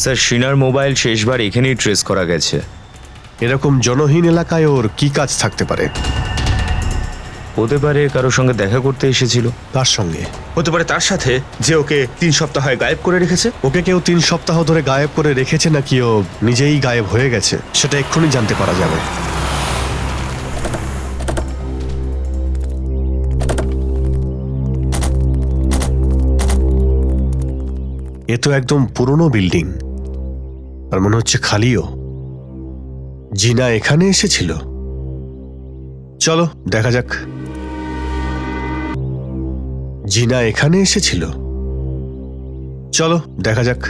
স্যার, শিনার মোবাইল শেষবার এখানেই ট্রেস করা গেছে। এরকম জনহীন এলাকায় ওর কি কাজ থাকতে পারে? হতে পারে কারোর সঙ্গে দেখা করতে এসেছিল। তার সঙ্গে হতে পারে তার সাথে, যে ওকে 3 সপ্তাহ হয় গায়েব করে রেখেছে। ওকে কেউ 3 সপ্তাহ ধরে গায়েব করে রেখেছে নাকি ও নিজেই গায়েব হয়ে গেছে, সেটা এক্ষুনি জানতে পারা যাবে। এ তো একদম পুরনো বিল্ডিং, আর মনে হচ্ছে খালিও। জিনা এখানে এসেছিল। চলো দেখা যাক। জিনা এখানে এসেছিল। চলো দেখা যাক।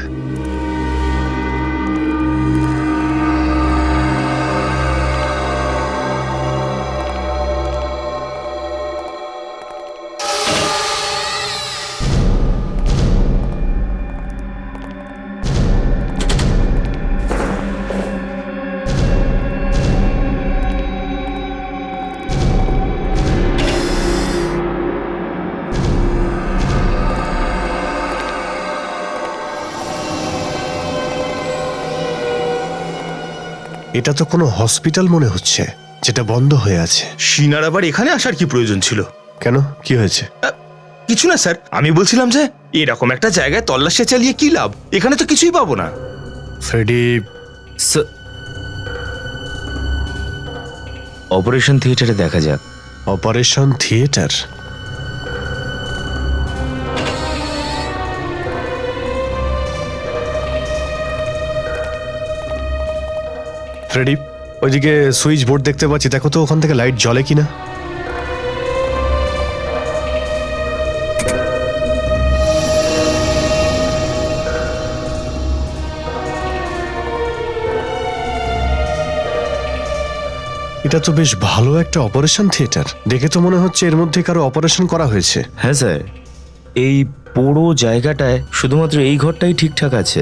এটা তো কোনো হসপিটাল মনে হচ্ছে, যেটা বন্ধ হয়ে আছে। শিনার আবার এখানে আসার কি প্রয়োজন ছিল? কেন, কি হয়েছে? কিছু না স্যার, আমি বলছিলাম যে এরকম একটা জায়গায় তল্লাশি চালিয়ে কি লাভ? এখানে তো কিছুই পাবো না। ফ্রেডি, অপারেশন থিয়েটারে দেখা যাক। Operation theatre? ফ্রেডি, ওইদিকে সুইচ বোর্ড দেখতে পাচ্ছি, দেখো তো ওখান থেকে লাইট জ্বলে কিনা। এটা তো বেশ ভালো একটা অপারেশন থিয়েটার। দেখে তো মনে হচ্ছে এর মধ্যে কারো অপারেশন করা হয়েছে। হ্যাঁ স্যার, এই পুরো জায়গাটায় শুধুমাত্র এই ঘরটাই ঠিকঠাক আছে।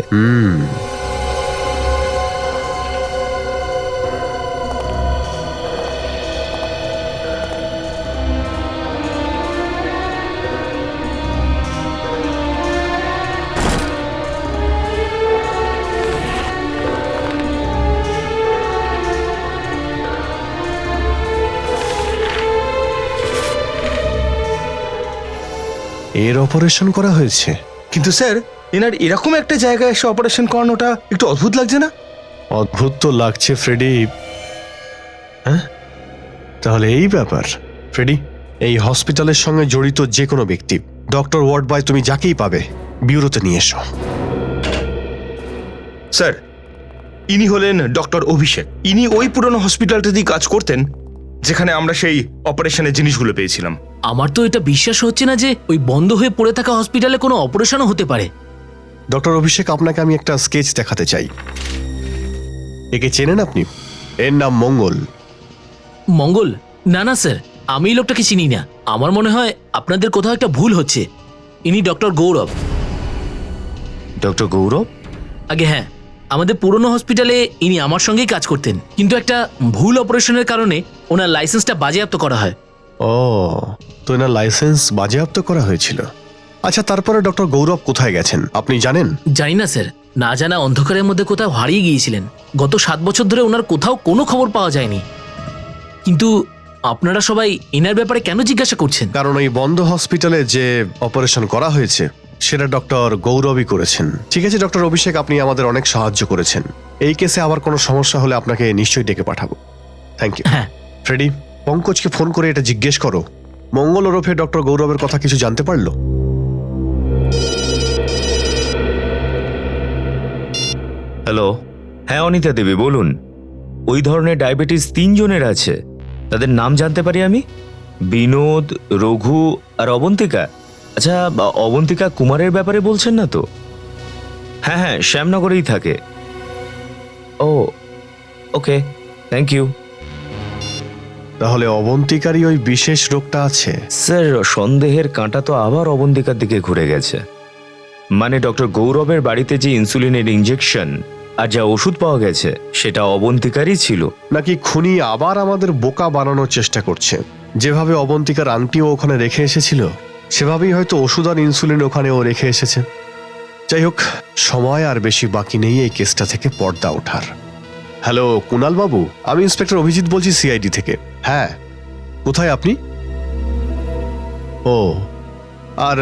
এর অপারেশন করা হয়েছে? কিন্তু স্যার, এনার এরকম একটা জায়গায় এসে অপারেশন করানোটা একটু অদ্ভুত লাগছে না? অদ্ভুত তো লাগছে ফ্রেডি। হ্যাঁ, তাহলে এই ব্যাপার। ফ্রেডি, এই হসপিটালের সঙ্গে জড়িত যে কোনো ব্যক্তি, ডক্টর ওয়ার্ড বয়, তুমি যাকেই পাবে ব্যুরোতে নিয়ে এসো। স্যার, ইনি হলেন ডক্টর অভিষেক। ইনি ওই পুরনো হসপিটালটাতেই কাজ করতেন যেখানে আমরা সেই অপারেশনের জিনিসগুলো পেয়েছিলাম। আমার তো এটা বিশ্বাস হচ্ছে না যে ওই বন্ধ হয়ে পড়ে থাকা হসপিটালে কোনো অপারেশনও হতে পারে। ডক্টর অভিষেক, আপনাকে আমি একটা স্কেচ দেখাতে চাই। একে চেনেন আপনি? এর নাম মঙ্গল। মঙ্গল? না না স্যার, আমি এই লোকটাকে চিনি না। আমার মনে হয় আপনাদের কোথাও একটা ভুল হচ্ছে। ইনি ডক্টর গৌরব। ডক্টর গৌরব? আগে হ্যাঁ, আমাদের পুরনো হসপিটালে ইনি আমার সঙ্গেই কাজ করতেন, কিন্তু একটা ভুল অপারেশনের কারণে ওনার লাইসেন্সটা বাজেয়াপ্ত করা হয়। ও, তো এনার লাইসেন্স বাজেয়াপ্ত করা হয়েছিল। আচ্ছা, তারপরে ডক্টর গৌরব কোথায় গেছেন আপনি জানেন? জানি না স্যার, না জানা অন্ধকারের মধ্যে কোথাও হারিয়ে গিয়েছিলেন। গত 7 বছর ধরে ওনার কোথাও কোনো খবর পাওয়া যায়নি। কিন্তু আপনারা সবাই এনার ব্যাপারে কেন জিজ্ঞাসা করছেন? কারণ এই বন্ধ হসপিটালে যে অপারেশন করা হয়েছে সেটা ডক্টর গৌরবই করেছেন। ঠিক আছে ডক্টর অভিষেক, আপনি আমাদের অনেক সাহায্য করেছেন। এই কেসে আবার কোনো সমস্যা হলে আপনাকে নিশ্চয়ই ডেকে পাঠাবো। Thank you. হ্যাঁ। ফ্রেডি, পঙ্কজকে ফোন করে এটা জিজ্ঞেস করো মঙ্গল ওরফে ডক্টর গৌরবের কথা কিছু জানতে পারলো? হ্যালো, হ্যাঁ অনিতা দেবী বলুন। ওই ধরনের ডায়াবেটিস 3 জনের আছে, তাদের নাম জানতে পারি আমি? বিনোদ, রঘু আর অবন্তিকা। আচ্ছা, অবন্তিকা কুমারের ব্যাপারে বলছেন না তো? হ্যাঁ হ্যাঁ, শ্যামনগরেই থাকে। ও ওকে, থ্যাংক ইউ। তাহলে অবন্তিকারই ওই বিশেষ রোগটা আছে? স্যার, সন্দেহের কাঁটা তো আবার অবন্তিকার দিকে ঘুরে গেছে। মানে ডক্টর গৌরবের বাড়িতে যে ইনসুলিনের ইঞ্জেকশন আর যা ওষুধ পাওয়া গেছে সেটা অবন্তিকারই ছিল। নাকি খুনি আবার আমাদের বোকা বানানোর চেষ্টা করছে? যেভাবে অবন্তিকার আংটিও ওখানে রেখে এসেছিল সেভাবেই হয়তো ওষুধ আর ইনসুলিন ওখানেও রেখে এসেছে। যাই হোক, সময় আর বেশি বাকি নেই এই কেসটা থেকে পর্দা ওঠার। হ্যালো কুনাল বাবু, আমি ইন্সপেক্টর অভিজিৎ বলছি সিআইডি থেকে। হ্যাঁ, কোথায় আপনি? ও, আর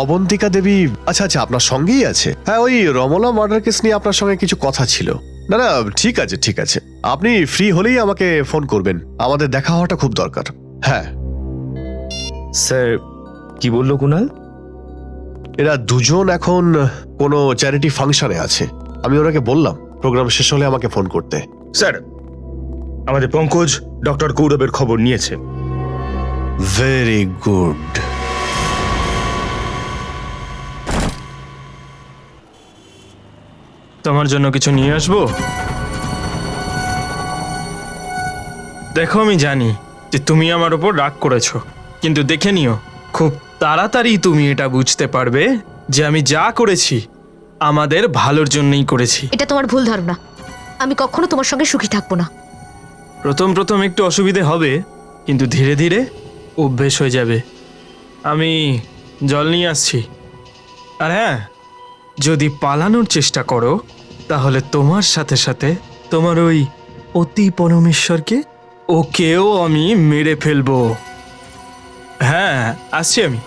অবন্তিকা দেবী, আচ্ছা আচ্ছা, আপনার সঙ্গেই আছে? হ্যাঁ, ওই রমলা মার্ডার কেস নিয়ে আপনার সঙ্গে কিছু কথা ছিল। না না, ঠিক আছে ঠিক আছে, আপনি ফ্রি হলেই আমাকে ফোন করবেন, আমাদের দেখা হওয়াটা খুব দরকার। হ্যাঁ স্যার, কি বললো কুনাল? এরা দুজন এখন কোনো চ্যারিটি ফাংশনে আছে। আমি ওনাকে বললাম প্রোগ্রাম শেষ হলে আমাকে ফোন করতে। স্যার, আমাদের পঙ্কজ ডক্টর গৌরবের খবর নিয়েছে। Very good. তোমার জন্য কিছু নিয়ে আসবো? দেখো, আমি জানি যে তুমি আমার ওপর রাগ করেছো, কিন্তু দেখে নিও খুব তাড়াতাড়ি তুমি এটা বুঝতে পারবে যে আমি যা করেছি আমাদের ভালোর জন্যই করেছি। এটা তোমার ভুল ধারণা। আমি কখনো তোমার সঙ্গে সুখী থাকবো না। প্রথম প্রথম একটু অসুবিধে হবে, কিন্তু ধীরে ধীরে অভ্যেস হয়ে যাবে। আমি জল নিয়ে আসছি। আর হ্যাঁ, যদি পালানোর চেষ্টা করো তাহলে তোমার সাথে সাথে তোমার ওই অতি পরমেশ্বরকে, ওকেও আমি মেরে ফেলবো। হ্যাঁ, আসছি আমি।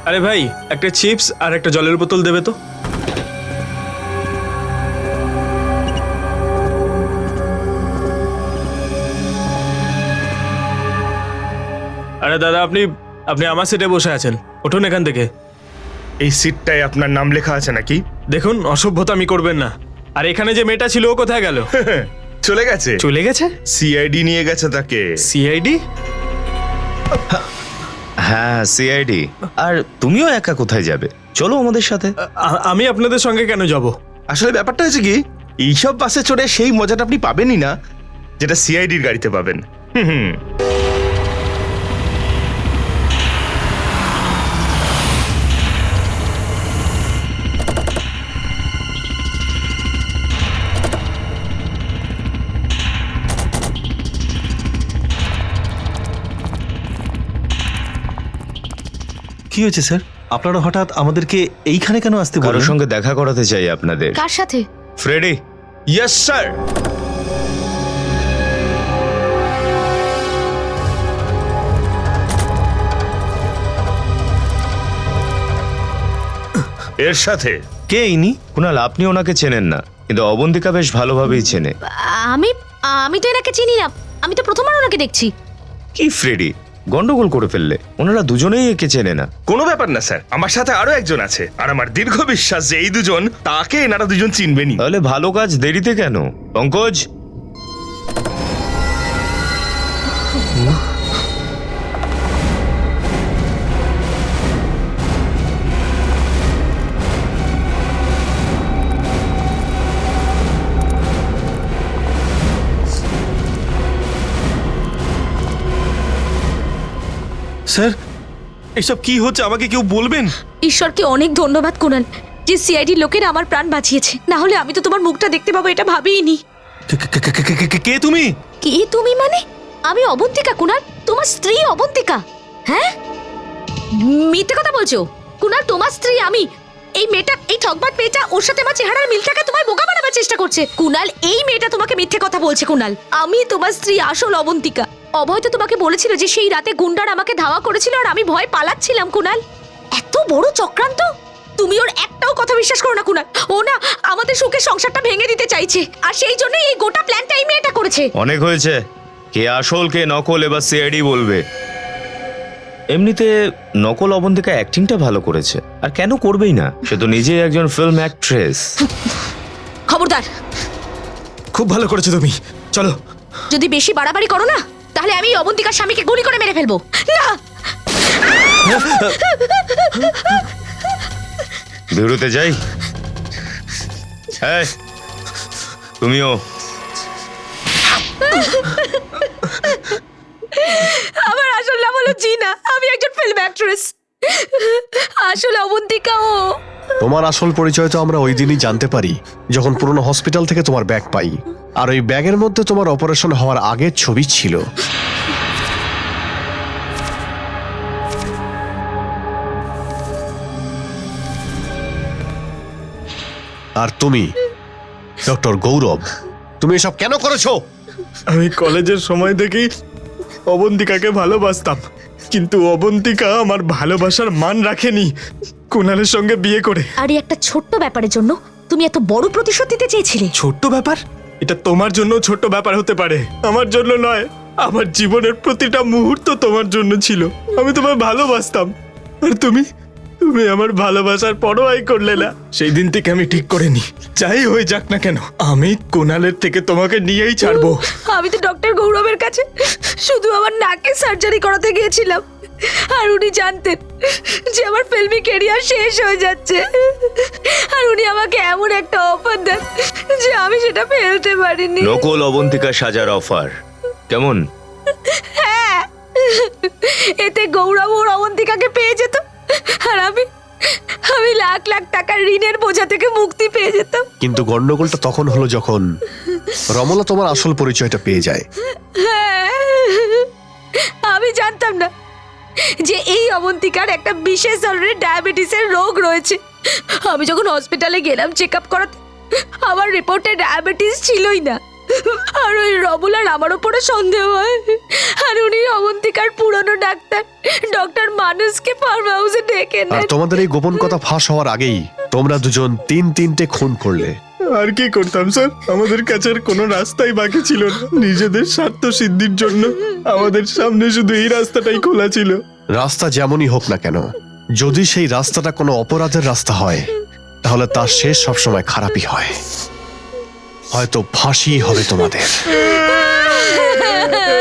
আরে ভাই, একটা চিপস আর একটা জলের বোতল দেবে তো? আরে দাদা, আপনি আমার সিটে বসে আছেন, উঠুন এখান থেকে। এই সিটটায় আপনার নাম লেখা আছে নাকি? দেখুন, অসভ্যতামি করবেন না। আর এখানে যে মেয়েটা ছিল, ও কোথায় গেল? চলে গেছে। চলে গেছে? সিআইডি নিয়ে গেছে তাকে। সিআইডি? হ্যাঁ, সিআইডি। আর তুমিও একা কোথায় যাবে? চলো আমাদের সাথে। আমি আপনাদের সঙ্গে কেন যাব? আসলে ব্যাপারটা হচ্ছে কি, এইসব বাসে চড়ে সেই মজাটা আপনি পাবেনই না যেটা সিআইডির গাড়িতে পাবেন। হুম। কি হয়েছে স্যার? আপনারা হঠাৎ আমাদেরকে এইখানে কেন আসতে বললেন? কারোর সঙ্গে দেখা করাতে চাই আপনাদের। কার সাথে? ফ্রেডি। Yes sir. এর সাথে। কে ইনি? কুনাল, আপনি ওনাকে চেনেন না, কিন্তু অবন্তিকা বেশ ভালোভাবেই চেনে। আমি তো এনাকে চিনি না। আমি তো প্রথমবার ওনাকে দেখছি। কি ফ্রেডি, গন্ডগোল করে ফেললে? ওনারা দুজনেই একে চেনে না। কোনো ব্যাপার না স্যার, আমার সাথে আরো একজন আছে, আর আমার দীর্ঘ বিশ্বাস যে এই দুজন, তাকে এনারা দুজন চিনবেনই। তাহলে ভালো কাজ দেরিতে কেন? পঙ্কজ। স্যার, এসব কি হচ্ছে আমাকে কেউ বলবেন? ঈশ্বরকে অনেক ধন্যবাদ কুনাল, যে সিআইডি লোকেরা আমার প্রাণ বাঁচিয়েছে। না হলে আমি তো তোমার মুখটা দেখতে পাবো এটা ভাবিইনি। কে তুমি? কে তুমি মানে? আমি অবন্তিকা কুনাল, তোমার স্ত্রী অবন্তিকা। হ্যাঁ, মিথ্যে কথা বলছো কুনাল, তোমার স্ত্রী আমি। এই মেয়েটা, এই ঠকবাট মেয়েটা, ওর সাথে আমার চেহারার মিল থাকে তোমায় বোকা বানাবার চেষ্টা করছে। কুনাল, এই মেয়েটা তোমাকে মিথ্যে কথা বলছে। কুনাল, আমি তোমার স্ত্রী আসল অবন্তিকা। অভয় তো তোমাকে বলেছিল যে সেই রাতে গুন্ডার আমাকে ধাওয়া করেছিল আর আমি ভয় পালাচ্ছিলাম। কুনাল, এত বড় চক্রান্ত! তুমি ওর একটাও কথা বিশ্বাস করো না কুনাল। ও না আমাদের সুখের সংসারটা ভেঙে দিতে চাইছে, আর সেই জন্যই এই গোটা প্ল্যানটা এই মেয়েটা করেছে। অনেক হয়েছে, কে আসল কে নকল এবার সিআইডি বলবে। এমনিতে নকল অবন্তিকা অ্যাক্টিংটা ভালো করেছে, আর কেন করবেই না, সে তো নিজেই একজন ফিল্ম অ্যাক্ট্রেস। খবরদার, খুব ভালো করেছো তুমি, চলো। যদি বেশি বাড়াবাড়ি করো না তাহলে আমি এই অবন্তিকার স্বামীকে গুলি করে মেরে ফেলবো। না, বিরুতে যাই। এই, তুমিও। আমার আসল নাম হলো জিনা, আমি একজন ফিল্ম অ্যাক্ট্রেস। আসলে অবন্তিকা ও। তোমার আসল পরিচয় তো আমরা ওই দিনই জানতে পারি যখন পুরনো হসপিটাল থেকে তোমার ব্যাগ পাই, আর ওই ব্যাগের মধ্যে তোমার অপারেশন হওয়ার আগের ছবি ছিল। আর তুমি ডক্টর গৌরব, তুমি এসব কেন করেছো? আমি কলেজের সময় থেকেই অবন্তিকাকে ভালোবাসতাম, কিন্তু অবন্তিকা আমার ভালোবাসার মান রাখেনি কুনালের সঙ্গে বিয়ে করে। আর এই একটা ছোট্ট ব্যাপারের জন্য তুমি এত বড় প্রতিশোধ দিতে চেয়েছিলে? ছোট্ট ব্যাপার? এটা তোমার জন্য ছোট্ট ব্যাপার হতে পারে, আমার জন্য নয়। আমার জীবনের প্রতিটা মুহূর্ত তোমার জন্য ছিল। আমি তোমায় ভালোবাসতাম, আর তুমি আমার ভালোবাসার পরোয়াই করলে না। সেই দিন থেকে আমি ঠিক করে নি, যাই হয়ে যাক না কেন, আমি কুনালের থেকে তোমাকে নিয়েই ছাড়বো। আমি তো ডক্টর গৌরবের কাছে শুধু আমার নাকে সার্জারি করাতে গিয়েছিলাম, আর উনি জানতেন যে আমার ফিল্মি ক্যারিয়ার শেষ হয়ে যাচ্ছে, আর উনি আমাকে এমন একটা অফার দেন যে আমি সেটা ফেলতে পারিনি। নকল অবন্তিকা সাজার অফার কেমন? হ্যাঁ, এতে গৌরব ওর অবন্তিকাকে পেয়ে যেত, আর আমি লাখ লাখ টাকার ঋণের বোঝা থেকে মুক্তি পেয়ে যেতাম। কিন্তু গন্ডগোলটা তখন হলো যখন রমলা তোমার আসল পরিচয়টা পেয়ে যায়। হ্যাঁ, আমি জানতাম না যে এই অবন্তিকার একটা বিশেষ ধরনের ডায়াবেটিসের রোগ রয়েছে। আমি যখন হসপিটালে গেলাম চেক আপ করাতে, আমার রিপোর্টে ডায়াবেটিস ছিলই না। আর ওই রমলার আমার উপরে সন্দেহ হয়, আর উনি অবন্তিকার পুরনো ডাক্তার ডক্টর মানুষকে ফার্ম হাউসে ডেকে আর নেন। তোমাদের এই গোপন কথা ফাঁস হওয়ার আগেই তোমরা দুজন তিনটে খুন করলে। আর কি করতাম স্যার, আমাদের কাছে আর কোনো রাস্তাই বাকি ছিল না। নিজেদের স্বার্থ সিদ্ধির জন্য আমাদের সামনে শুধু এই রাস্তাটাই খোলা ছিল। রাস্তা যেমনই হোক না কেন, যদি সেই রাস্তাটা কোনো অপরাধের রাস্তা হয় তাহলে তার শেষ সবসময় খারাপই হয়। হয়তো ফাঁসি হবে তোমাদের।